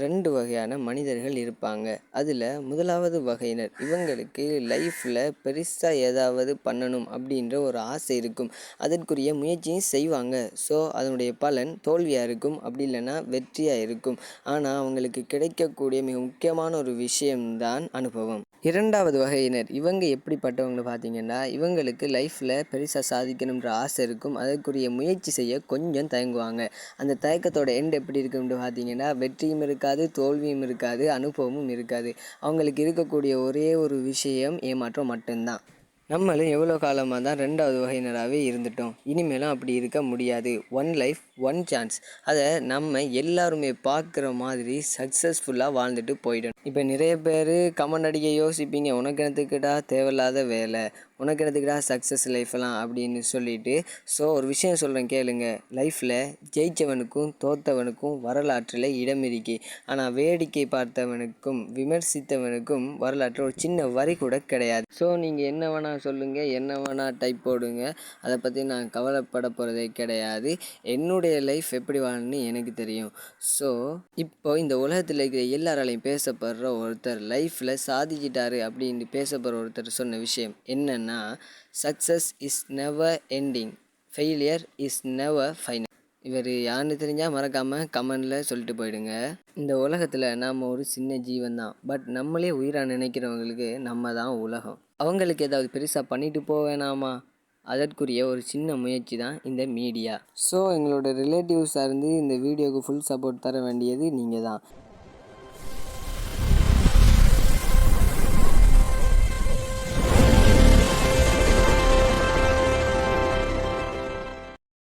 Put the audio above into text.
2 வகையான மனிதர்கள் இருப்பாங்க. அதில் முதலாவது வகையினர், இவங்களுக்கு லைஃப்பில் பெருசா ஏதாவது பண்ணணும் அப்படின்ற ஒரு ஆசை இருக்கும். அதற்குரிய முயற்சியும் செய்வாங்க. ஸோ அதனுடைய பலன் தோல்வியாக இருக்கும், அப்படி இல்லைன்னா வெற்றியாக இருக்கும். ஆனால் அவங்களுக்கு கிடைக்கக்கூடிய மிக முக்கியமான ஒரு விஷயம்தான் அனுபவம். 2வது வகையினர், இவங்க எப்படிப்பட்டவங்க பார்த்தீங்கன்னா, இவங்களுக்கு லைஃப்பில் பெருசாக சாதிக்கணுன்ற ஆசை இருக்கும். அதற்குரிய முயற்சி செய்ய கொஞ்சம் தயங்குவாங்க. அந்த தயக்கத்தோட எண்ட் எப்படி இருக்கும்னு பார்த்தீங்கன்னா, வெற்றியும் இருக்காது, தோல்வியும் இருக்காது, அனுபவமும் இருக்காது. அவங்களுக்கு இருக்கக்கூடிய ஒரே ஒரு விஷயம் ஏமாற்றம் மட்டும்தான். நம்மளும் எவ்வளோ காலமாக தான் 2வது வகையினராகவே இருந்துட்டோம். இனிமேலும் அப்படி இருக்க முடியாது. One life one chance. அதை நம்ம எல்லாருமே பார்க்குற மாதிரி சக்ஸஸ்ஃபுல்லாக வாழ்ந்துட்டு போயிடணும். இப்போ நிறைய பேர் கமெண்ட் அடிக்க யோசிப்பீங்க, உனக்கு என்னத்துக்குடா தேவையில்லாத வேலை, உனக்கு என்னத்துக்குடா சக்ஸஸ் லைஃப்லாம் அப்படின்னு சொல்லிட்டு. ஸோ ஒரு விஷயம் சொல்கிறேன் கேளுங்க. லைஃப்பில் ஜெயித்தவனுக்கும் தோத்தவனுக்கும் வரலாற்றில் இடம் இருக்கு. ஆனால் வேடிக்கை பார்த்தவனுக்கும் விமர்சித்தவனுக்கும் வரலாற்றில் ஒரு சின்ன வரி கூட கிடையாது. ஸோ நீங்கள் என்ன வேணால் சொல்லுங்கள், என்ன வேணால் டைப் போடுங்க, அதை பற்றி நான் கவலைப்பட போகிறதே கிடையாது. என்னுடைய லைஃப் எப்படி வாழணும்னு எனக்கு தெரியும். ஸோ இப்போ இந்த உலகத்தில் இருக்கிற எல்லாராலையும் பேசப்படுற ஒருத்தர் லைஃப்பில் சாதிச்சிட்டாரு அப்படின்னு பேசப்படுற ஒருத்தர் சொன்ன விஷயம் என்னன்னா, success is never ending, failure is never final. இவர் யாருன்னு தெரிஞ்சால் மறக்காமல் கமெண்டில் சொல்லிட்டு போயிடுங்க. இந்த உலகத்தில் நாம் ஒரு சின்ன ஜீவன் தான். பட் நம்மளே உயிராக நினைக்கிறவங்களுக்கு நம்ம தான் உலகம். அவங்களுக்கு ஏதாவது பெருசாக பண்ணிட்டு போக வேணாமா? அதற்குரிய ஒரு சின்ன முயற்சி தான் இந்த மீடியா. ஸோ எங்களோட ரிலேட்டிவ்ஸாக இருந்து இந்த வீடியோவுக்கு ஃபுல் சப்போர்ட் தர வேண்டியது நீங்கள் தான்.